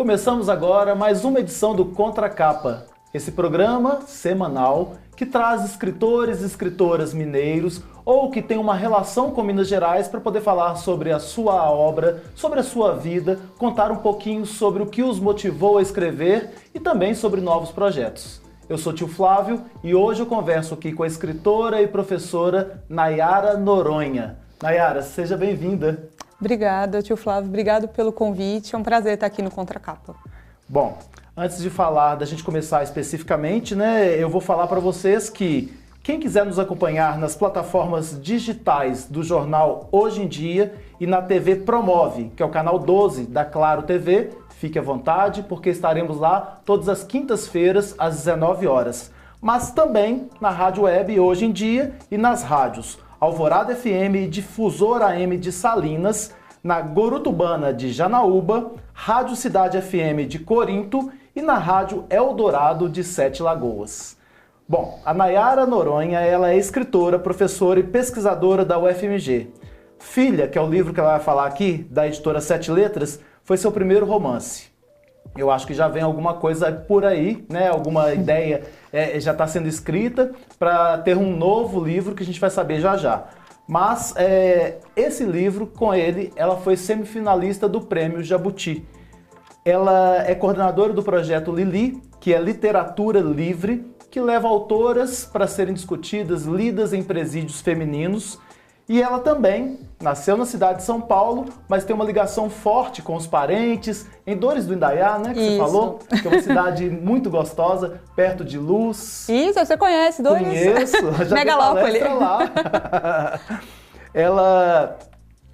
Começamos agora mais uma edição do Contracapa, esse programa semanal que traz escritores e escritoras mineiros ou que tem uma relação com Minas Gerais para poder falar sobre a sua obra, sobre a sua vida, contar um pouquinho sobre o que os motivou a escrever e também sobre novos projetos. Eu sou tio Flávio e hoje eu converso aqui com a escritora e professora Nayara Noronha. Nayara, seja bem-vinda. Obrigada, tio Flávio. Obrigado pelo convite. É um prazer estar aqui no Contracapa. Bom, antes de falar, da gente começar especificamente, eu vou falar para vocês que quem quiser nos acompanhar nas plataformas digitais do jornal Hoje em Dia e na TV Promove, que é o canal 12 da Claro TV, fique à vontade, porque estaremos lá todas as quintas-feiras às 19 horas. Mas também na Rádio Web Hoje em Dia e nas rádios Alvorada FM e Difusora AM de Salinas, na Gorutubana de Janaúba, Rádio Cidade FM de Corinto e na Rádio Eldorado de Sete Lagoas. Bom, a Nayara Noronha, ela é escritora, professora e pesquisadora da UFMG. Filha, que é o livro que ela vai falar aqui, da editora Sete Letras, foi seu primeiro romance. Eu acho que já vem alguma coisa por aí, alguma ideia já está sendo escrita para ter um novo livro que a gente vai saber já já. Mas esse livro, com ele, ela foi semifinalista do Prêmio Jabuti. Ela é coordenadora do projeto Lili, que é literatura livre, que leva autoras para serem discutidas, lidas em presídios femininos. E ela também nasceu na cidade de São Paulo, mas tem uma ligação forte com os parentes, em Dores do Indaiá, que Isso. você falou, que é uma cidade muito gostosa, perto de Luz. Isso, você conhece, Dores? Conheço, já Megalópole. dei palestra lá. Ela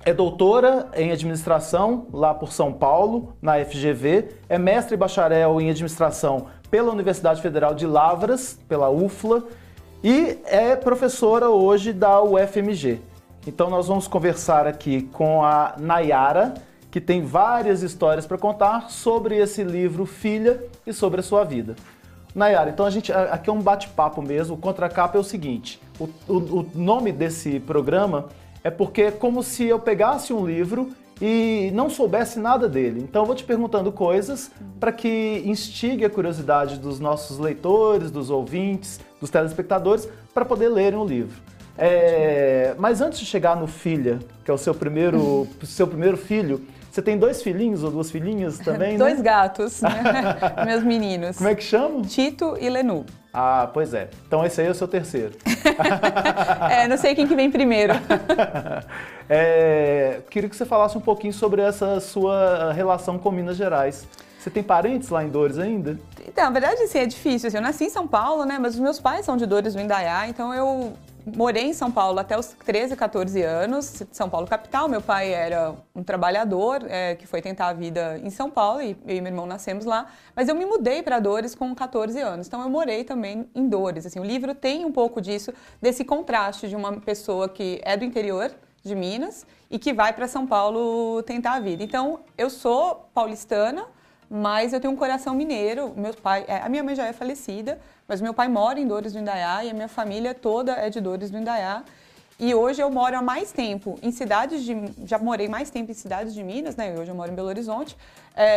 é doutora em administração lá por São Paulo, na FGV, é mestre e bacharel em administração pela Universidade Federal de Lavras, pela UFLA, e é professora hoje da UFMG. Então nós vamos conversar aqui com a Nayara, que tem várias histórias para contar sobre esse livro Filha e sobre a sua vida. Nayara, então aqui é um bate-papo mesmo. O Contracapa é o seguinte, o nome desse programa é porque é como se eu pegasse um livro e não soubesse nada dele. Então eu vou te perguntando coisas para que instigue a curiosidade dos nossos leitores, dos ouvintes, dos telespectadores, para poder lerem o livro. Mas antes de chegar no Filha, que é o seu primeiro filho, você tem 2 filhinhos ou 2 filhinhas também, 2 gatos, meus meninos. Como é que chamam? Tito e Lenu. Ah, pois é. Então esse aí é o seu terceiro. Não sei quem que vem primeiro. Queria que você falasse um pouquinho sobre essa sua relação com Minas Gerais. Você tem parentes lá em Dores ainda? Então, na verdade, assim, é difícil. Eu nasci em São Paulo, mas os meus pais são de Dores do Indaiá, então eu morei em São Paulo até os 13, 14 anos, São Paulo capital. Meu pai era um trabalhador que foi tentar a vida em São Paulo e eu e meu irmão nascemos lá. Mas eu me mudei para Dores com 14 anos, então eu morei também em Dores. Assim, o livro tem um pouco disso, desse contraste de uma pessoa que é do interior de Minas e que vai para São Paulo tentar a vida. Então, eu sou paulistana, mas eu tenho um coração mineiro. A minha mãe já é falecida, mas meu pai mora em Dores do Indaiá e a minha família toda é de Dores do Indaiá. E hoje eu moro há mais tempo em já morei mais tempo em cidades de Minas, hoje eu moro em Belo Horizonte,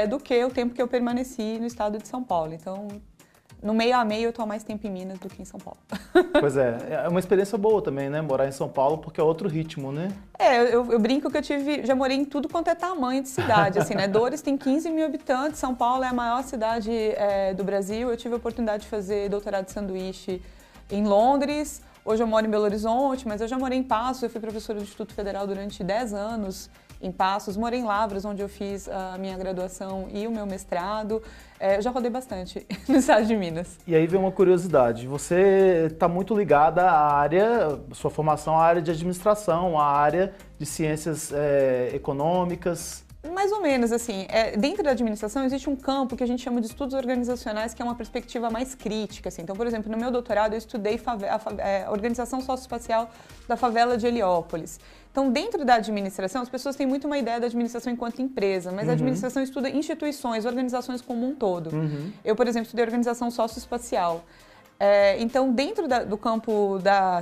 do que o tempo que eu permaneci no estado de São Paulo. Então, no meio a meio eu estou há mais tempo em Minas do que em São Paulo. Pois é uma experiência boa também, morar em São Paulo, porque é outro ritmo, Eu brinco que já morei em tudo quanto é tamanho de cidade, assim, Dores tem 15 mil habitantes, São Paulo é a maior cidade do Brasil. Eu tive a oportunidade de fazer doutorado de sanduíche em Londres, hoje eu moro em Belo Horizonte, mas eu já morei em Passos, eu fui professora do Instituto Federal durante 10 anos em Passos, morei em Lavras, onde eu fiz a minha graduação e o meu mestrado. Eu já rodei bastante no estado de Minas. E aí vem uma curiosidade, você está muito ligada à área, sua formação à área de administração, à área de ciências econômicas. Mais ou menos, assim, dentro da administração existe um campo que a gente chama de estudos organizacionais, que é uma perspectiva mais crítica, assim. Então, por exemplo, no meu doutorado eu estudei a organização socioespacial da favela de Heliópolis. Então, dentro da administração, as pessoas têm muito uma ideia da administração enquanto empresa, mas a administração estuda instituições, organizações como um todo. Eu, por exemplo, estudei organização socioespacial. Então, dentro do campo da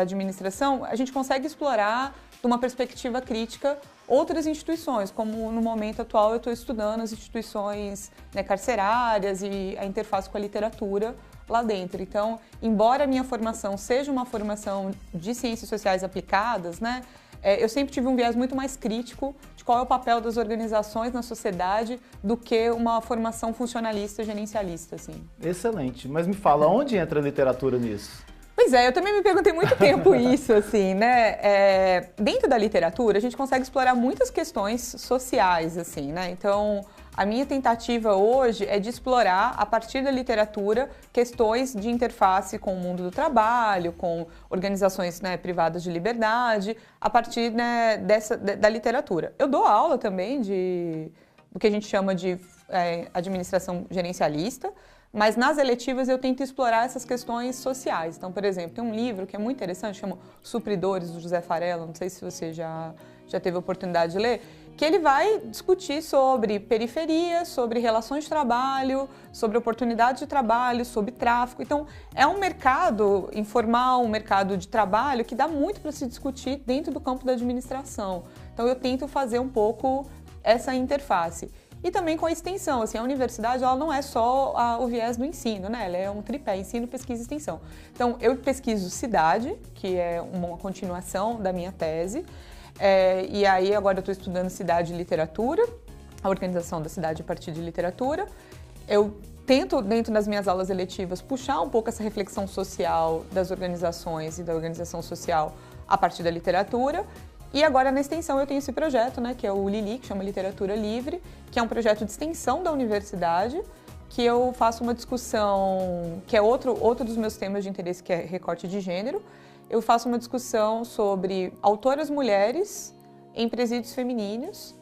administração, a gente consegue explorar, de uma perspectiva crítica, outras instituições, como no momento atual eu estou estudando as instituições, né, carcerárias e a interface com a literatura lá dentro. Então, embora a minha formação seja uma formação de ciências sociais aplicadas, né, eu sempre tive um viés muito mais crítico de qual é o papel das organizações na sociedade do que uma formação funcionalista, gerencialista, assim. Excelente. Mas me fala, onde entra a literatura nisso? Pois é, eu também me perguntei muito tempo isso, assim, né? Dentro da literatura, a gente consegue explorar muitas questões sociais, assim, né? Então, a minha tentativa hoje é de explorar, a partir da literatura, questões de interface com o mundo do trabalho, com organizações, né, privadas de liberdade, a partir, né, da literatura. Eu dou aula também do que a gente chama de administração gerencialista, mas nas eletivas eu tento explorar essas questões sociais. Então, por exemplo, tem um livro que é muito interessante, chama Supridores, do José Farella, não sei se você já teve a oportunidade de ler, que ele vai discutir sobre periferia, sobre relações de trabalho, sobre oportunidades de trabalho, sobre tráfico. Então, é um mercado informal, um mercado de trabalho que dá muito para se discutir dentro do campo da administração. Então, eu tento fazer um pouco essa interface. E também com a extensão, assim, a universidade ela não é só o viés do ensino, né? Ela é um tripé, ensino, pesquisa e extensão. Então, eu pesquiso cidade, que é uma continuação da minha tese, e aí agora eu estou estudando cidade e literatura, a organização da cidade a partir de literatura. Eu tento, dentro das minhas aulas eletivas, puxar um pouco essa reflexão social das organizações e da organização social a partir da literatura. E agora, na extensão, eu tenho esse projeto, né, que é o LILI, que chama Literatura Livre, que é um projeto de extensão da universidade, que eu faço uma discussão, que é outro dos meus temas de interesse, que é recorte de gênero. Eu faço uma discussão sobre autoras mulheres em presídios femininos,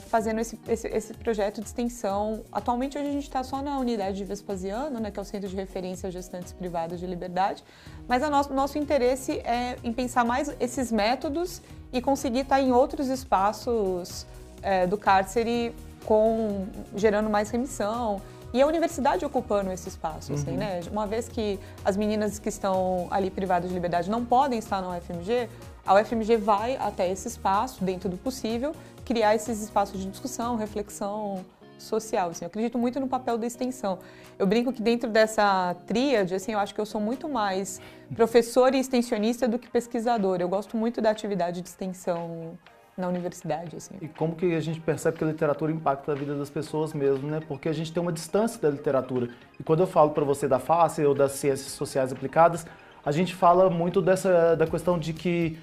fazendo esse projeto de extensão. Atualmente, hoje a gente está só na unidade de Vespasiano, né, que é o Centro de Referência a Gestantes Privadas de Liberdade, mas nosso interesse é em pensar mais esses métodos e conseguir estar em outros espaços do cárcere gerando mais remissão. E a universidade ocupando esse espaço, assim, né? Uma vez que as meninas que estão ali privadas de liberdade não podem estar na UFMG, a UFMG vai até esse espaço, dentro do possível, criar esses espaços de discussão, reflexão social. Assim. Eu acredito muito no papel da extensão. Eu brinco que dentro dessa tríade, assim, eu acho que eu sou muito mais professora e extensionista do que pesquisadora. Eu gosto muito da atividade de extensão na universidade, assim. E como que a gente percebe que a literatura impacta a vida das pessoas mesmo, né? Porque a gente tem uma distância da literatura. E quando eu falo para você da face ou das ciências sociais aplicadas, a gente fala muito da questão de que,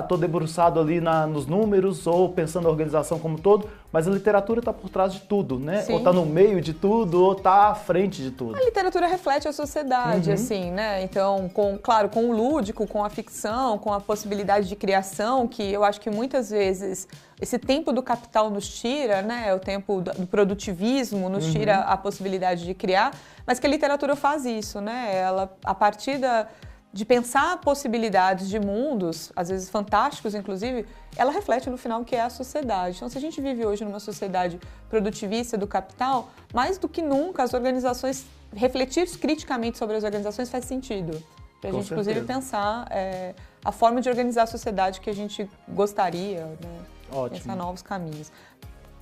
estou debruçado ali nos números ou pensando na organização como um todo, mas a literatura está por trás de tudo, né? Sim. Ou está no meio de tudo, ou está à frente de tudo. A literatura reflete a sociedade, assim, né? Então, claro, com o lúdico, com a ficção, com a possibilidade de criação, que eu acho que muitas vezes esse tempo do capital nos tira, né? O tempo do produtivismo nos tira a possibilidade de criar, mas que a literatura faz isso, né? Ela, a partir de pensar possibilidades de mundos, às vezes fantásticos, inclusive, ela reflete no final o que é a sociedade. Então, se a gente vive hoje numa sociedade produtivista do capital, mais do que nunca as organizações, refletir criticamente sobre as organizações faz sentido. Para a gente, inclusive, pensar a forma de organizar a sociedade que a gente gostaria, né? Ótimo. Pensar novos caminhos.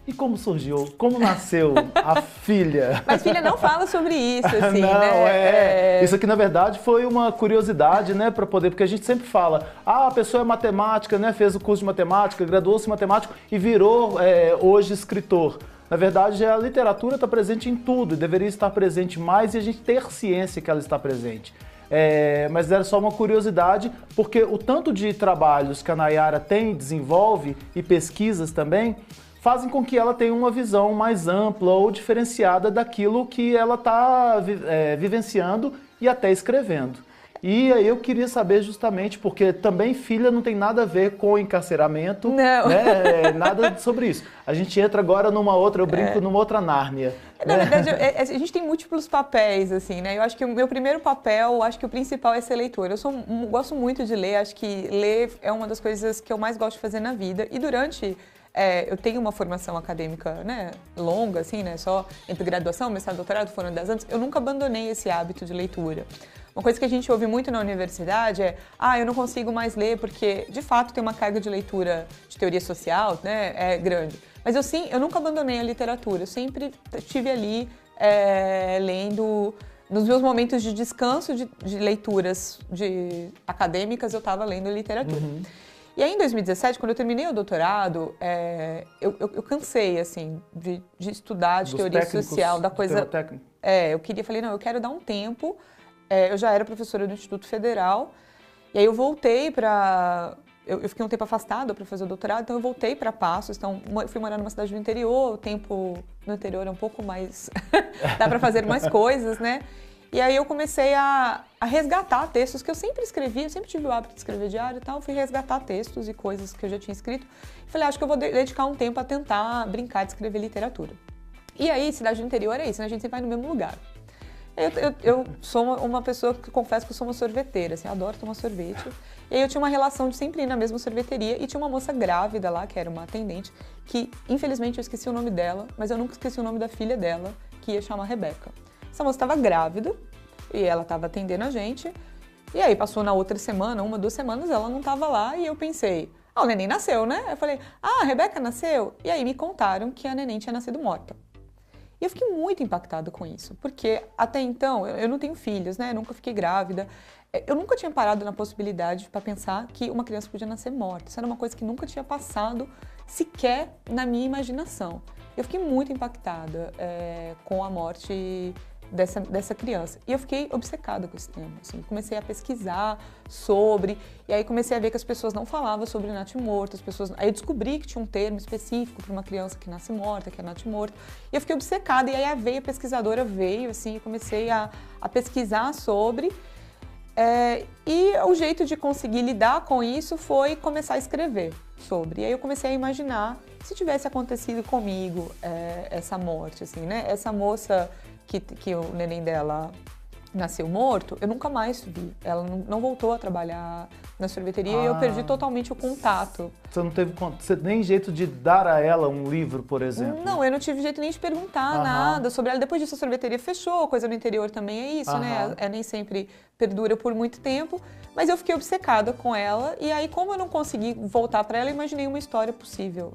E como surgiu, como nasceu a filha? Mas filha não fala sobre isso, assim, não, né? Isso aqui, na verdade, foi uma curiosidade, né, porque a gente sempre fala, a pessoa é matemática, né, fez o curso de matemática, graduou-se em matemático e virou, hoje, escritor. Na verdade, a literatura está presente em tudo e deveria estar presente mais e a gente ter ciência que ela está presente. Mas era só uma curiosidade, porque o tanto de trabalhos que a Nayara tem, desenvolve e pesquisas também, fazem com que ela tenha uma visão mais ampla ou diferenciada daquilo que ela está vivenciando e até escrevendo. E aí eu queria saber justamente, porque também filha não tem nada a ver com encarceramento, não. Né? Nada sobre isso. A gente entra agora numa outra, eu brinco, numa outra Nárnia. Na verdade, a gente tem múltiplos papéis, assim, né? Eu acho que o meu primeiro papel, acho que o principal é ser leitora. Gosto muito de ler, acho que ler é uma das coisas que eu mais gosto de fazer na vida. E durante eu tenho uma formação acadêmica, né, longa, assim, né, só entre graduação, mestrado, doutorado, foram 10 anos, eu nunca abandonei esse hábito de leitura. Uma coisa que a gente ouve muito na universidade é, eu não consigo mais ler porque, de fato, tem uma carga de leitura de teoria social, né, é grande. Mas eu nunca abandonei a literatura, eu sempre estive ali lendo. Nos meus momentos de descanso de leituras acadêmicas, eu estava lendo literatura. Uhum. E aí, em 2017, quando eu terminei o doutorado, eu cansei, assim, de estudar de teoria social, da coisa... Falei, não, eu quero dar um tempo. Eu já era professora do Instituto Federal, e aí eu voltei para... Eu fiquei um tempo afastada para fazer o doutorado, então eu voltei para Passos, então eu fui morar numa cidade do interior, o tempo no interior é um pouco mais... dá para fazer mais coisas, né? E aí eu comecei a resgatar textos que eu sempre escrevi, eu sempre tive o hábito de escrever diário e tal, eu fui resgatar textos e coisas que eu já tinha escrito, e falei, acho que eu vou dedicar um tempo a tentar brincar de escrever literatura. E aí, cidade do interior é isso, né? A gente sempre vai no mesmo lugar. Eu sou uma pessoa que confesso que eu sou uma sorveteira, assim, adoro tomar sorvete. E aí eu tinha uma relação de sempre ir na mesma sorveteria e tinha uma moça grávida lá, que era uma atendente, que infelizmente eu esqueci o nome dela, mas eu nunca esqueci o nome da filha dela, que ia chamar Rebeca. Essa moça estava grávida e ela estava atendendo a gente. E aí passou na outra semana, 1, 2 semanas, ela não estava lá e eu pensei, o neném nasceu, né? Eu falei, a Rebeca nasceu? E aí me contaram que a neném tinha nascido morta. E eu fiquei muito impactada com isso, porque até então, eu não tenho filhos, né? Eu nunca fiquei grávida. Eu nunca tinha parado na possibilidade para pensar que uma criança podia nascer morta. Isso era uma coisa que nunca tinha passado sequer na minha imaginação. Eu fiquei muito impactada com a morte dessa criança. E eu fiquei obcecada com esse tema. Assim, comecei a pesquisar sobre, e aí comecei a ver que as pessoas não falavam sobre natimorto, aí eu descobri que tinha um termo específico para uma criança que nasce morta, que é natimorto. E eu fiquei obcecada, e aí a pesquisadora veio, assim, e comecei a pesquisar sobre. E o jeito de conseguir lidar com isso foi começar a escrever sobre. E aí eu comecei a imaginar se tivesse acontecido comigo essa morte, assim, né? Essa moça que o neném dela nasceu morto, eu nunca mais vi. Ela não voltou a trabalhar na sorveteria e eu perdi totalmente o contato. Você não teve nem jeito de dar a ela um livro, por exemplo? Não, eu não tive jeito nem de perguntar nada sobre ela. Depois disso a sorveteria fechou, coisa no interior também é isso, né? Nem sempre perdura por muito tempo. Mas eu fiquei obcecada com ela e aí, como eu não consegui voltar para ela, eu imaginei uma história possível.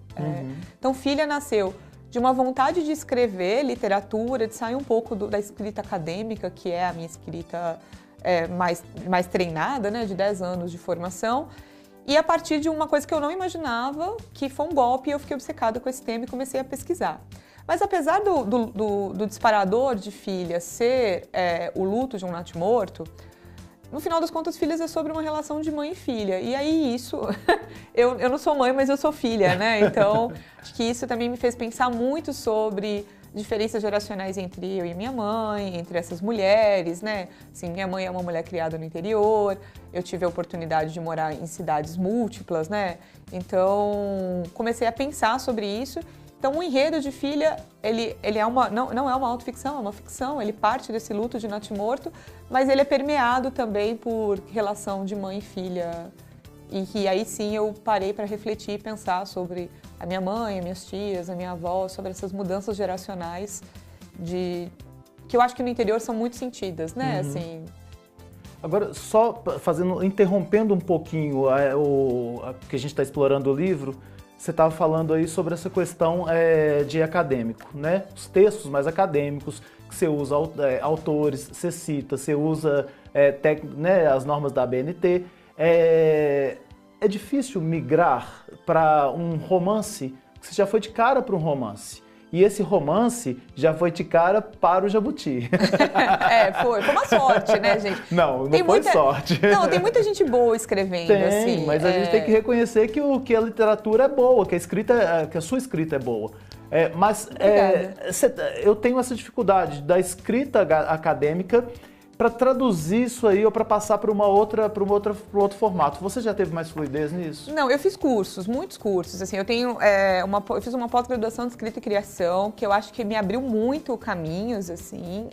Então, filha nasceu de uma vontade de escrever literatura, de sair um pouco da escrita acadêmica, que é a minha escrita mais treinada, né, de 10 anos de formação, e a partir de uma coisa que eu não imaginava, que foi um golpe, eu fiquei obcecada com esse tema e comecei a pesquisar. Mas apesar do disparador de filha ser o luto de um natimorto, no final das contas, filhas é sobre uma relação de mãe e filha. E aí isso, eu não sou mãe, mas eu sou filha, né? Então, acho que isso também me fez pensar muito sobre diferenças geracionais entre eu e minha mãe, entre essas mulheres, né? Assim, minha mãe é uma mulher criada no interior, eu tive a oportunidade de morar em cidades múltiplas, né? Então, comecei a pensar sobre isso. Então, o enredo de filha, ele não é uma autoficção, é uma ficção, ele parte desse luto de natimorto, mas ele é permeado também por relação de mãe e filha. E que aí sim eu parei para refletir e pensar sobre a minha mãe, as minhas tias, a minha avó, sobre essas mudanças geracionais que eu acho que no interior são muito sentidas, né? Assim... Agora, só interrompendo um pouquinho que a gente está explorando o livro, você estava falando aí sobre essa questão de acadêmico, né? Os textos mais acadêmicos, que você usa autores, você cita, você usa né, as normas da ABNT. É difícil migrar para um romance, você já foi de cara para um romance. E esse romance já foi de cara para o Jabuti. Foi uma sorte, né, gente? Não foi sorte. Não, tem muita gente boa escrevendo, assim. Mas a gente tem que reconhecer que a literatura é boa, que a sua escrita é boa. Eu tenho essa dificuldade da escrita acadêmica para traduzir isso aí ou para passar para um outro formato. Você já teve mais fluidez nisso? Não, eu fiz cursos, muitos cursos. Assim, eu fiz uma pós-graduação de escrita e criação que eu acho que me abriu muito caminhos, assim.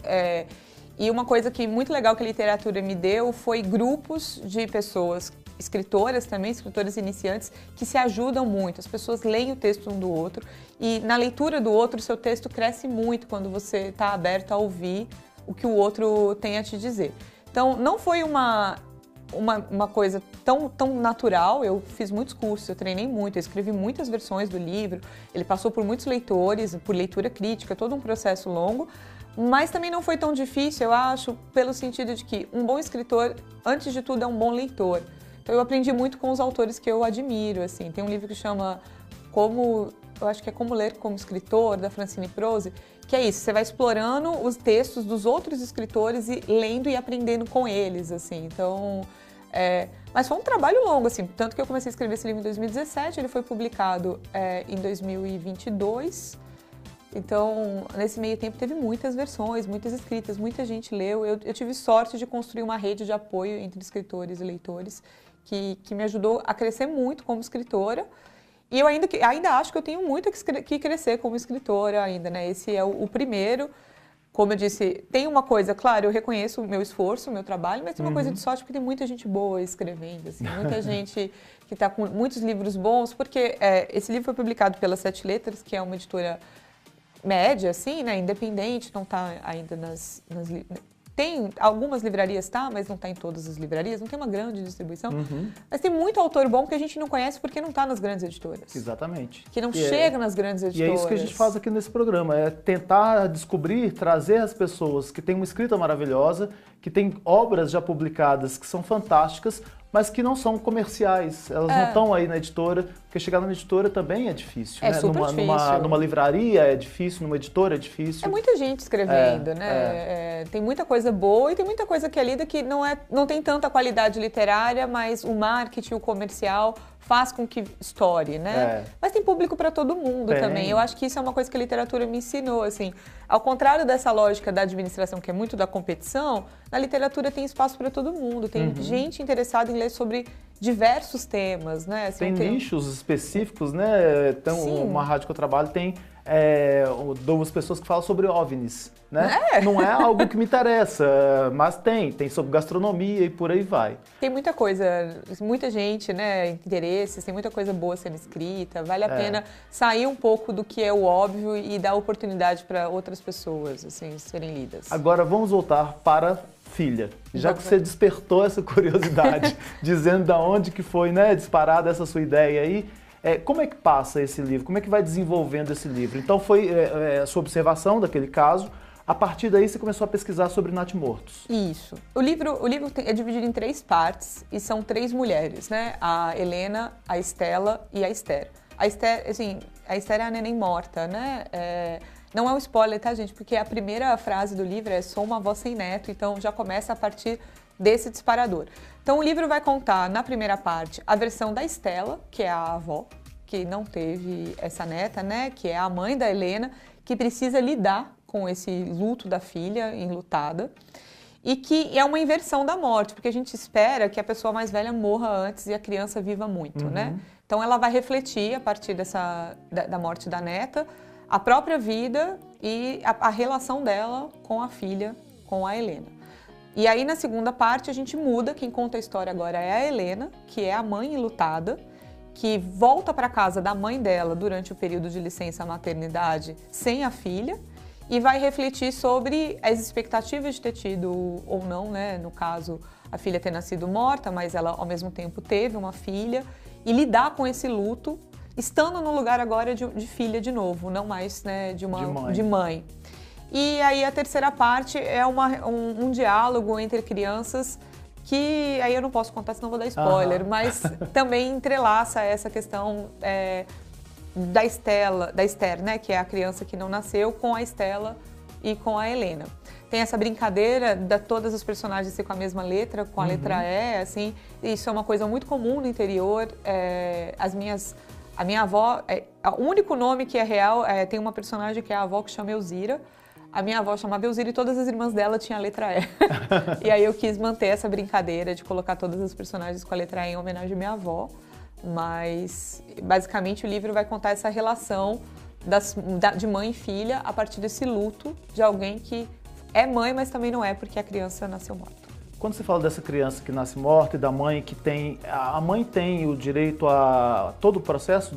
E uma coisa muito legal que a literatura me deu foi grupos de pessoas escritoras também, escritores iniciantes, que se ajudam muito. As pessoas leem o texto um do outro e na leitura do outro, o seu texto cresce muito quando você está aberto a ouvir o que o outro tem a te dizer. Então, não foi uma coisa tão natural. Eu fiz muitos cursos, eu treinei muito, eu escrevi muitas versões do livro, ele passou por muitos leitores, por leitura crítica, todo um processo longo, mas também não foi tão difícil, eu acho, pelo sentido de que um bom escritor, antes de tudo, é um bom leitor. Então eu aprendi muito com os autores que eu admiro, assim. Tem um livro que chama eu acho que é Como Ler como Escritor, da Francine Prose, que é isso, você vai explorando os textos dos outros escritores e lendo e aprendendo com eles, assim. Então, mas foi um trabalho longo, assim, tanto que eu comecei a escrever esse livro em 2017, ele foi publicado em 2022. Então, nesse meio tempo teve muitas versões, muitas escritas, muita gente leu. Eu tive sorte de construir uma rede de apoio entre escritores e leitores que me ajudou a crescer muito como escritora. E eu ainda acho que eu tenho muito que crescer como escritora ainda, né? Esse é o primeiro. Como eu disse, tem uma coisa, claro, eu reconheço o meu esforço, o meu trabalho, mas tem uma coisa de sorte porque tem muita gente boa escrevendo, assim, muita gente que está com muitos livros bons, porque esse livro foi publicado pela Sete Letras, que é uma editora média, assim, né, independente, não está ainda tem algumas livrarias, mas não está em todas as livrarias, não tem uma grande distribuição, mas tem muito autor bom que a gente não conhece porque não está nas grandes editoras. Exatamente. Que não chega nas grandes editoras. E é isso que a gente faz aqui nesse programa, é tentar descobrir, trazer as pessoas que têm uma escrita maravilhosa, que têm obras já publicadas que são fantásticas, mas que não são comerciais, elas não estão aí na editora, porque chegar numa editora também é difícil, né? Super difícil. Numa livraria é difícil, numa editora é difícil. É muita gente escrevendo, né? Tem muita coisa boa e tem muita coisa que é lida que não tem tanta qualidade literária, mas o marketing, o comercial faz com que estoure, né? Mas tem público para todo mundo também. Eu acho que isso é uma coisa que a literatura me ensinou, assim. Ao contrário dessa lógica da administração, que é muito da competição, na literatura tem espaço para todo mundo. Tem gente interessada em ler sobre diversos temas, né? Assim, tem nichos específicos, né? Então, uma rádio que eu trabalho tem duas pessoas que falam sobre OVNIs, né? Não é algo que me interessa, mas tem sobre gastronomia e por aí vai. Tem muita coisa, muita gente, né? Interesses, tem muita coisa boa sendo escrita, vale a pena sair um pouco do que é o óbvio e dar oportunidade para outras pessoas, assim, serem lidas. Agora vamos voltar para Filha. Já que você despertou essa curiosidade, dizendo de onde que foi, né, disparada essa sua ideia aí, como é que passa esse livro? Como é que vai desenvolvendo esse livro? Então foi a sua observação daquele caso, a partir daí você começou a pesquisar sobre natimortos. Isso. O livro é dividido em 3 partes e são 3 mulheres, né? A Helena, a Estela e a Esther. A Esther, assim, a Esther é a neném morta, né? Não é um spoiler, tá, gente? Porque a primeira frase do livro é "sou uma avó sem neto", então já começa a partir desse disparador. Então o livro vai contar, na primeira parte, a versão da Estela, que é a avó, que não teve essa neta, né? Que é a mãe da Helena, que precisa lidar com esse luto da filha enlutada. E que é uma inversão da morte, porque a gente espera que a pessoa mais velha morra antes e a criança viva muito, né? Então ela vai refletir, a partir da morte da neta, a própria vida e a relação dela com a filha, com a Helena. E aí, na segunda parte, a gente muda, quem conta a história agora é a Helena, que é a mãe enlutada, que volta para casa da mãe dela durante o período de licença maternidade sem a filha, e vai refletir sobre as expectativas de ter tido ou não, né? No caso, a filha ter nascido morta, mas ela ao mesmo tempo teve uma filha, e lidar com esse luto, estando no lugar agora de filha de novo, não mais, né, de mãe. E aí a terceira parte é um diálogo entre crianças que, aí eu não posso contar senão vou dar spoiler, mas também entrelaça essa questão da Esther, né, que é a criança que não nasceu, com a Estela e com a Helena. Tem essa brincadeira de todas as personagens ser com a mesma letra, com a letra E, assim, isso é uma coisa muito comum no interior. A minha avó, o único nome que é real, tem uma personagem que é a avó que chama Elzira. A minha avó chamava Elzira e todas as irmãs dela tinham a letra E. E aí eu quis manter essa brincadeira de colocar todas as personagens com a letra E em homenagem à minha avó. Mas, basicamente, o livro vai contar essa relação de mãe e filha a partir desse luto de alguém que é mãe, mas também não é porque a criança nasceu morta. Quando você fala dessa criança que nasce morta e da mãe que tem... A mãe tem o direito a todo o processo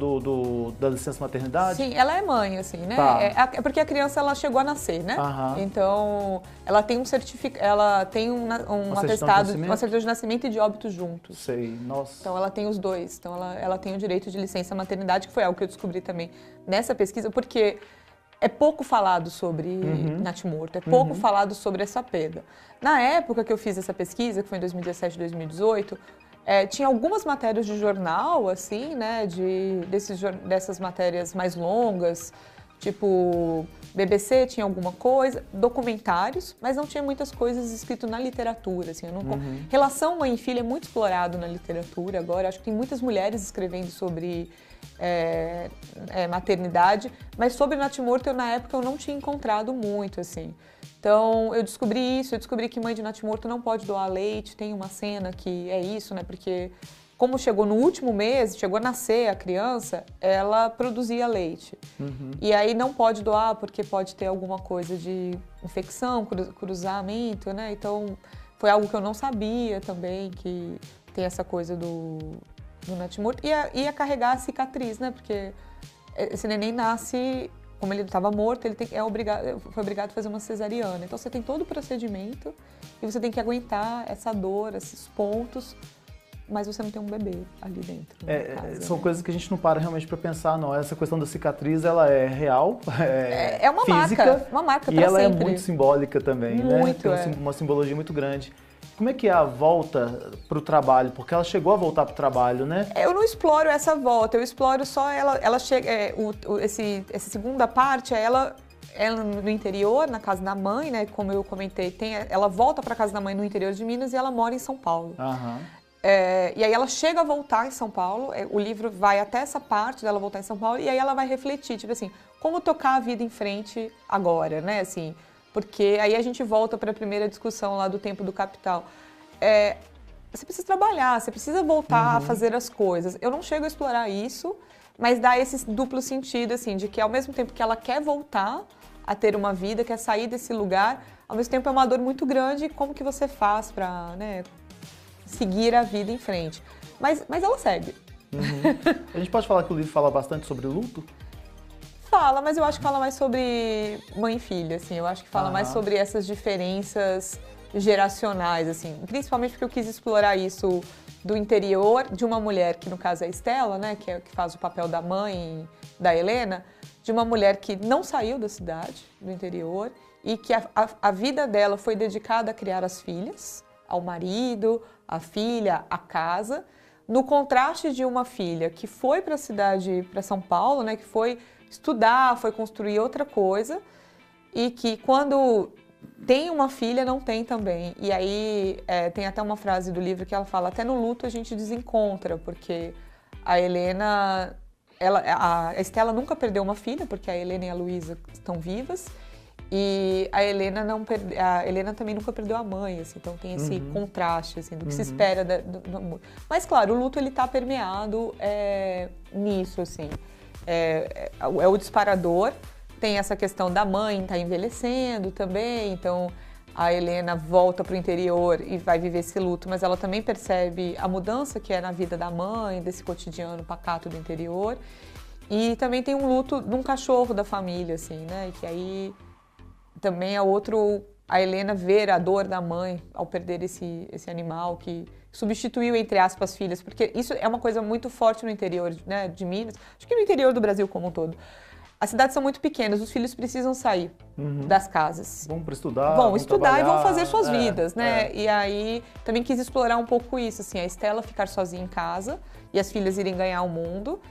da licença maternidade? Sim, ela é mãe, assim, né? Tá. É porque a criança, ela chegou a nascer, né? Aham. Então, ela tem um certificado, ela tem um atestado, uma certidão de nascimento e de óbito juntos. Sei, nossa. Então, ela tem os dois. Então, ela tem o direito de licença maternidade, que foi algo que eu descobri também nessa pesquisa, porque é pouco falado sobre natimorto, é pouco falado sobre essa perda. Na época que eu fiz essa pesquisa, que foi em 2017, 2018, tinha algumas matérias de jornal, assim, né, dessas matérias mais longas, tipo BBC tinha alguma coisa, documentários, mas não tinha muitas coisas escritas na literatura, assim. Relação mãe e filha é muito explorado na literatura agora, acho que tem muitas mulheres escrevendo sobre maternidade, mas sobre natimorto, na época, eu não tinha encontrado muito, assim. Então, eu descobri isso, eu descobri que mãe de natimorto não pode doar leite, tem uma cena que é isso, né, porque como chegou no último mês, chegou a nascer a criança, ela produzia leite. E aí não pode doar porque pode ter alguma coisa de infecção, cruzamento, né, então foi algo que eu não sabia também, que tem essa coisa do natimorto, ia carregar a cicatriz, né? Porque esse neném nasce, como ele estava morto, ele foi obrigado a fazer uma cesariana. Então você tem todo o procedimento e você tem que aguentar essa dor, esses pontos, mas você não tem um bebê ali dentro. São coisas que a gente não para realmente para pensar, não. Essa questão da cicatriz, ela é real, é uma física, uma marca e para ela sempre. é muito simbólica também, muito, né? Tem uma simbologia muito grande. Como é que é a volta para o trabalho? Porque ela chegou a voltar para o trabalho, né? Eu não exploro essa volta, eu exploro só ela chega, essa segunda parte, ela no interior, na casa da mãe, né? Como eu comentei, ela volta para casa da mãe no interior de Minas e ela mora em São Paulo. E aí ela chega a voltar em São Paulo, o livro vai até essa parte dela voltar em São Paulo, e aí ela vai refletir, tipo assim, como tocar a vida em frente agora, né? Assim, porque aí a gente volta para a primeira discussão lá do tempo do capital. Você precisa trabalhar, você precisa voltar a fazer as coisas. Eu não chego a explorar isso, mas dá esse duplo sentido, assim, de que ao mesmo tempo que ela quer voltar a ter uma vida, quer sair desse lugar, ao mesmo tempo é uma dor muito grande, como que você faz para, né, seguir a vida em frente. Mas ela segue. A gente pode falar que o livro fala bastante sobre luto? Fala, mas eu acho que fala mais sobre mãe e filha, assim. Eu acho que fala mais sobre essas diferenças geracionais, assim. Principalmente porque eu quis explorar isso do interior de uma mulher, que no caso é a Estela, né? Que faz o papel da mãe da Helena, de uma mulher que não saiu da cidade, do interior, e que a vida dela foi dedicada a criar as filhas, ao marido, a filha, a casa, no contraste de uma filha que foi para a cidade, para São Paulo, né? Que foi estudar, foi construir outra coisa, e que quando tem uma filha, não tem também. E aí tem até uma frase do livro que ela fala, até no luto a gente desencontra, porque a Helena, a Estela nunca perdeu uma filha, porque a Helena e a Luísa estão vivas, e a Helena também nunca perdeu a mãe, assim, então tem esse contraste, assim, do que se espera do amor. Mas claro, o luto ele está permeado nisso, assim. É o disparador, tem essa questão da mãe estar envelhecendo também, então a Helena volta para o interior e vai viver esse luto, mas ela também percebe a mudança que é na vida da mãe, desse cotidiano pacato do interior, e também tem um luto de um cachorro da família, assim, né, que aí também é a Helena ver a dor da mãe ao perder esse animal que substituiu, entre aspas, filhas, porque isso é uma coisa muito forte no interior, né, de Minas, acho que no interior do Brasil como um todo. As cidades são muito pequenas, os filhos precisam sair das casas. Vão para estudar, vão estudar trabalhar, e vão fazer suas vidas, né? E aí também quis explorar um pouco isso, assim, a Estela ficar sozinha em casa e as filhas irem ganhar o mundo.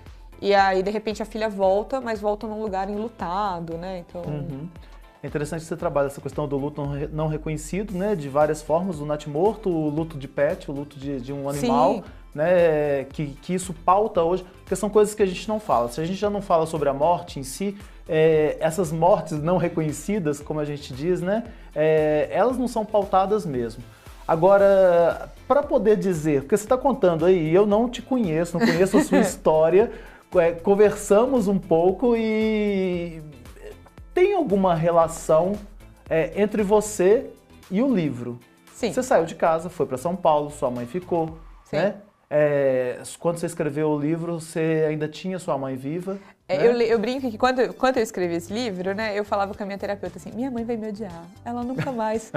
E aí, de repente, a filha volta, mas volta num lugar enlutado, né? Então... É interessante que você trabalha essa questão do luto não reconhecido, né, de várias formas, o natimorto, o luto de pet, o luto de um animal, né, que isso pauta hoje, porque são coisas que a gente não fala. Se a gente já não fala sobre a morte em si, essas mortes não reconhecidas, como a gente diz, né, elas não são pautadas mesmo. Agora, para poder dizer, porque você está contando aí, eu não te conheço, não conheço a sua história, conversamos um pouco e... Tem alguma relação entre você e o livro? Sim. Você saiu de casa, foi para São Paulo, sua mãe ficou, Sim. né? Quando você escreveu o livro, você ainda tinha sua mãe viva? Eu brinco que quando eu escrevi esse livro, né, eu falava com a minha terapeuta assim, minha mãe vai me odiar, ela nunca mais,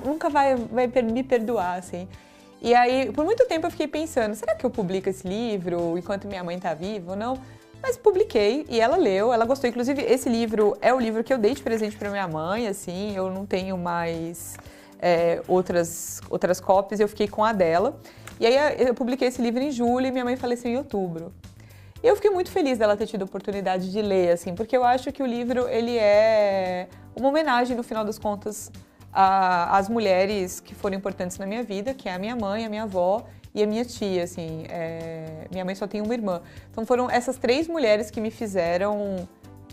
nunca vai me perdoar, assim. E aí, por muito tempo eu fiquei pensando, será que eu publico esse livro enquanto minha mãe tá viva ou não? Mas publiquei e ela leu, ela gostou. Inclusive, esse livro é o livro que eu dei de presente para minha mãe, assim, eu não tenho mais outras cópias, eu fiquei com a dela. E aí eu publiquei esse livro em julho e minha mãe faleceu em outubro. E eu fiquei muito feliz dela ter tido a oportunidade de ler, assim, porque eu acho que o livro, ele é uma homenagem, no final das contas, às mulheres que foram importantes na minha vida, que é a minha mãe, a minha avó e a minha tia, assim. Minha mãe só tem uma irmã. Então foram essas 3 mulheres que me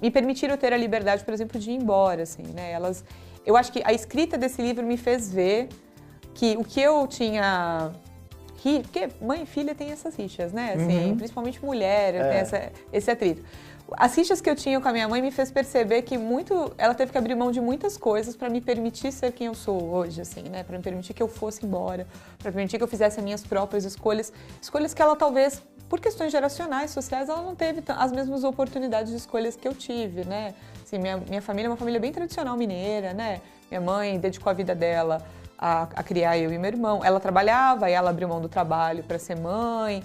permitiram ter a liberdade, por exemplo, de ir embora, assim, né? Eu acho que a escrita desse livro me fez ver que o que eu tinha... Porque mãe e filha tem essas rixas, né? Assim, principalmente mulher, tem esse atrito. As rixas que eu tinha com a minha mãe me fez perceber que ela teve que abrir mão de muitas coisas para me permitir ser quem eu sou hoje, assim, né? Para me permitir que eu fosse embora, para permitir que eu fizesse as minhas próprias escolhas que ela talvez, por questões geracionais, sociais, ela não teve as mesmas oportunidades de escolhas que eu tive, né? Assim, minha família é uma família bem tradicional mineira, né? Minha mãe dedicou a vida dela a criar eu e meu irmão. Ela trabalhava e ela abriu mão do trabalho para ser mãe,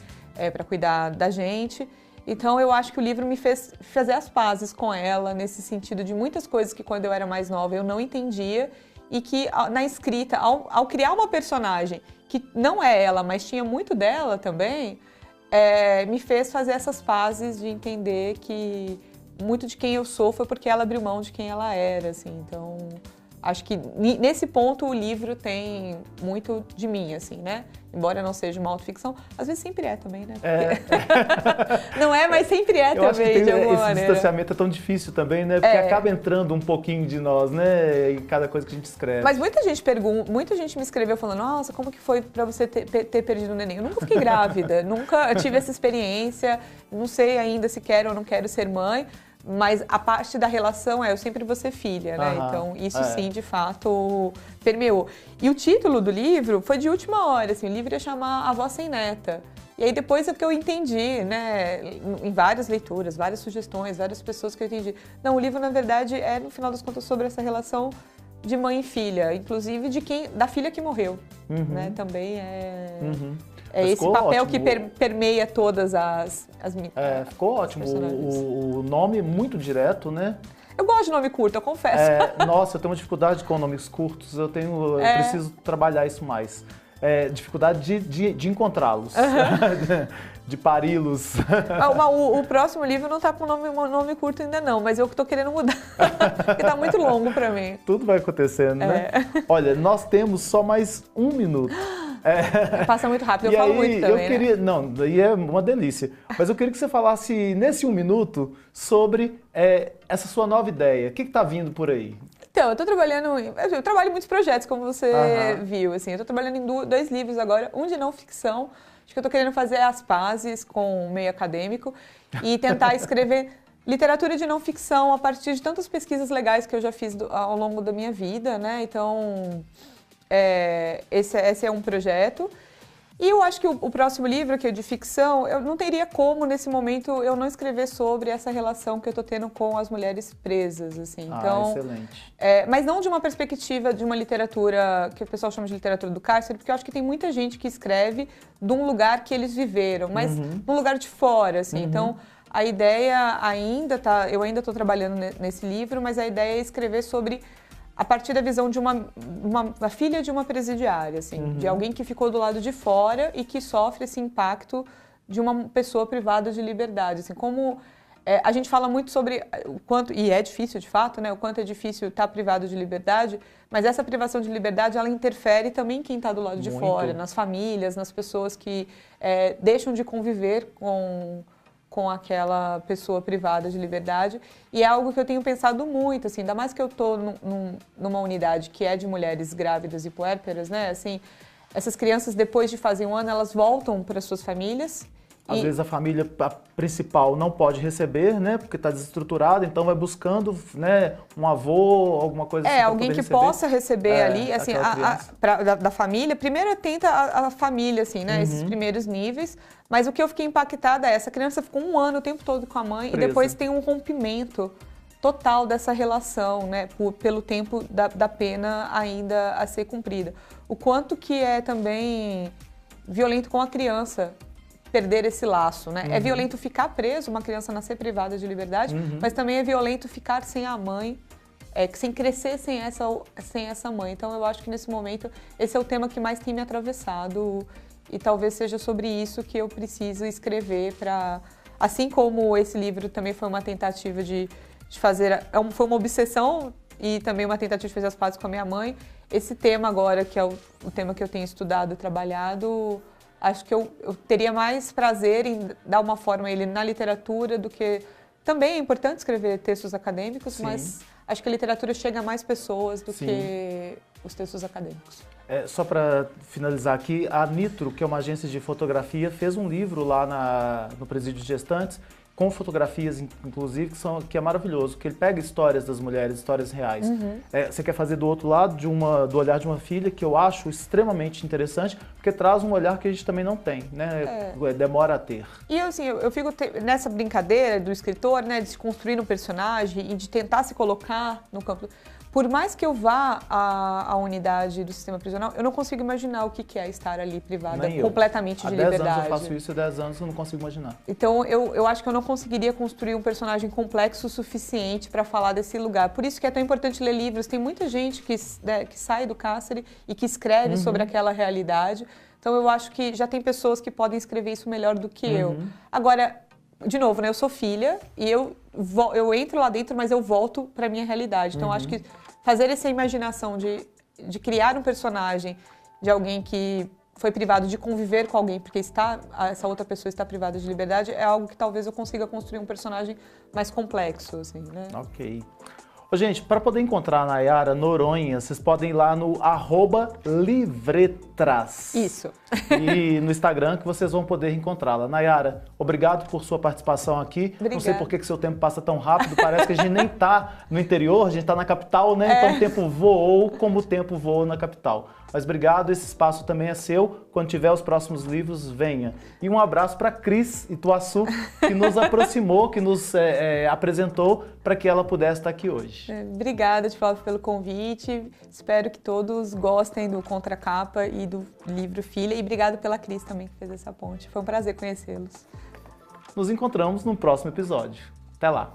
para cuidar da gente. Então eu acho que o livro me fez fazer as pazes com ela, nesse sentido de muitas coisas que quando eu era mais nova eu não entendia e que na escrita, ao criar uma personagem que não é ela, mas tinha muito dela também, me fez fazer essas pazes de entender que muito de quem eu sou foi porque ela abriu mão de quem ela era, assim. Então acho que nesse ponto o livro tem muito de mim, assim, né? Embora não seja uma autoficção, às vezes sempre é também, né? Não é, mas sempre é eu também, acho que tem de alguma esse maneira. distanciamento é tão difícil também, né? Porque acaba entrando um pouquinho de nós, né? Em cada coisa que a gente escreve. Mas muita gente me escreveu falando, nossa, como que foi pra você ter perdido um neném? Eu nunca fiquei grávida, nunca tive essa experiência, não sei ainda se quero ou não quero ser mãe. Mas a parte da relação eu sempre vou ser filha, né? Então, isso sim, de fato, permeou. E o título do livro foi de última hora, assim, o livro ia chamar Avó Sem Neta. E aí depois é que eu entendi, né, em várias leituras, várias sugestões, várias pessoas que eu entendi. Não, o livro, na verdade, no final das contas, sobre essa relação de mãe e filha, inclusive da filha que morreu, né? Também esse papel ótimo. Que permeia todas as ficou ótimo. O nome é muito direto, né? Eu gosto de nome curto, eu confesso. Nossa, eu tenho uma dificuldade com nomes curtos, eu preciso trabalhar isso mais. Dificuldade de encontrá-los, de pari-los. O próximo livro não está com nome curto ainda não, mas eu estou querendo mudar, porque está muito longo para mim. Tudo vai acontecendo, né? Olha, nós temos só mais 1 minuto. Passa muito rápido, eu falo muito também, né? Não, daí é uma delícia. Mas eu queria que você falasse, nesse 1 minuto, sobre essa sua nova ideia. O que está vindo por aí? Então, eu trabalho em muitos projetos, como você viu, assim. Eu estou trabalhando em 2 livros agora, um de não ficção. Acho que eu estou querendo fazer as pazes com o meio acadêmico e tentar escrever literatura de não ficção a partir de tantas pesquisas legais que eu já fiz ao longo da minha vida, né? Então, esse é um projeto. E eu acho que o próximo livro, que é de ficção, eu não teria como, nesse momento, eu não escrever sobre essa relação que eu estou tendo com as mulheres presas, assim. Então, excelente. Mas não de uma perspectiva de uma literatura, que o pessoal chama de literatura do cárcere, porque eu acho que tem muita gente que escreve de um lugar que eles viveram, mas num lugar de fora, assim. Então, a ideia eu ainda estou trabalhando nesse livro, mas a ideia é escrever sobre... a partir da visão de uma filha de uma presidiária, assim, de alguém que ficou do lado de fora e que sofre esse impacto de uma pessoa privada de liberdade. Assim, como a gente fala muito sobre o quanto, e é difícil de fato, né, o quanto é difícil estar privado de liberdade, mas essa privação de liberdade, ela interfere também em quem está do lado de fora, nas famílias, nas pessoas que deixam de conviver com aquela pessoa privada de liberdade. E é algo que eu tenho pensado muito, assim, ainda mais que eu estou numa unidade que é de mulheres grávidas e puérperas, né? Assim, essas crianças, depois de fazer 1 ano, elas voltam para suas famílias Às vezes a família principal não pode receber, né? Porque está desestruturada, então vai buscando, né, um avô, alguma coisa assim. Alguém que possa receber ali, assim, da família. Primeiro tenta a família, assim, né? Esses primeiros níveis. Mas o que eu fiquei impactada é, essa criança ficou 1 ano o tempo todo com a mãe presa. E depois tem um rompimento total dessa relação, né? Pelo tempo da pena ainda a ser cumprida. O quanto que é também violento com a criança perder esse laço, né? É violento ficar preso, uma criança nascer privada de liberdade, mas também é violento ficar sem a mãe, sem crescer sem essa mãe. Então eu acho que nesse momento esse é o tema que mais tem me atravessado e talvez seja sobre isso que eu preciso escrever para, assim como esse livro também foi uma tentativa de fazer, foi uma obsessão e também uma tentativa de fazer as pazes com a minha mãe. Esse tema agora, que é o tema que eu tenho estudado e trabalhado, acho que eu teria mais prazer em dar uma forma a ele na literatura do que... Também é importante escrever textos acadêmicos, Sim. mas acho que a literatura chega a mais pessoas do que os textos acadêmicos. Só para finalizar aqui, a Nitro, que é uma agência de fotografia, fez um livro lá no Presídio de Gestantes, com fotografias, inclusive, que é maravilhoso, que ele pega histórias das mulheres, histórias reais. Você quer fazer do outro lado, do olhar de uma filha, que eu acho extremamente interessante, porque traz um olhar que a gente também não tem, né? Demora a ter. E assim, eu fico nessa brincadeira do escritor, né, de se construir um personagem e de tentar se colocar no campo... Por mais que eu vá à unidade do sistema prisional, eu não consigo imaginar o que é estar ali privada completamente de liberdade. Há 10 anos eu faço isso e 10 anos eu não consigo imaginar. Então, eu acho que eu não conseguiria construir um personagem complexo o suficiente para falar desse lugar. Por isso que é tão importante ler livros. Tem muita gente que sai do cárcere e que escreve sobre aquela realidade. Então, eu acho que já tem pessoas que podem escrever isso melhor do que eu. Agora, de novo, né, eu sou filha e eu entro lá dentro, mas eu volto para a minha realidade. Então, acho que fazer essa imaginação de criar um personagem de alguém que foi privado de conviver com alguém porque essa outra pessoa está privada de liberdade é algo que talvez eu consiga construir um personagem mais complexo, assim, né? Ok. Gente, para poder encontrar a Nayara Noronha, vocês podem ir lá no @livretras. Isso. E no Instagram que vocês vão poder encontrá-la. Nayara, obrigado por sua participação aqui. Obrigada. Não sei por que seu tempo passa tão rápido, parece que a gente nem está no interior, a gente está na capital, né? Então o tempo voou como o tempo voou na capital. Mas obrigado, esse espaço também é seu. Quando tiver os próximos livros, venha. E um abraço para Cris Ituaçu, que nos aproximou, que nos apresentou para que ela pudesse estar aqui hoje. Obrigada, Flávio, pelo convite. Espero que todos gostem do Contracapa e do livro Filha. E obrigada pela Cris também, que fez essa ponte. Foi um prazer conhecê-los. Nos encontramos no próximo episódio. Até lá!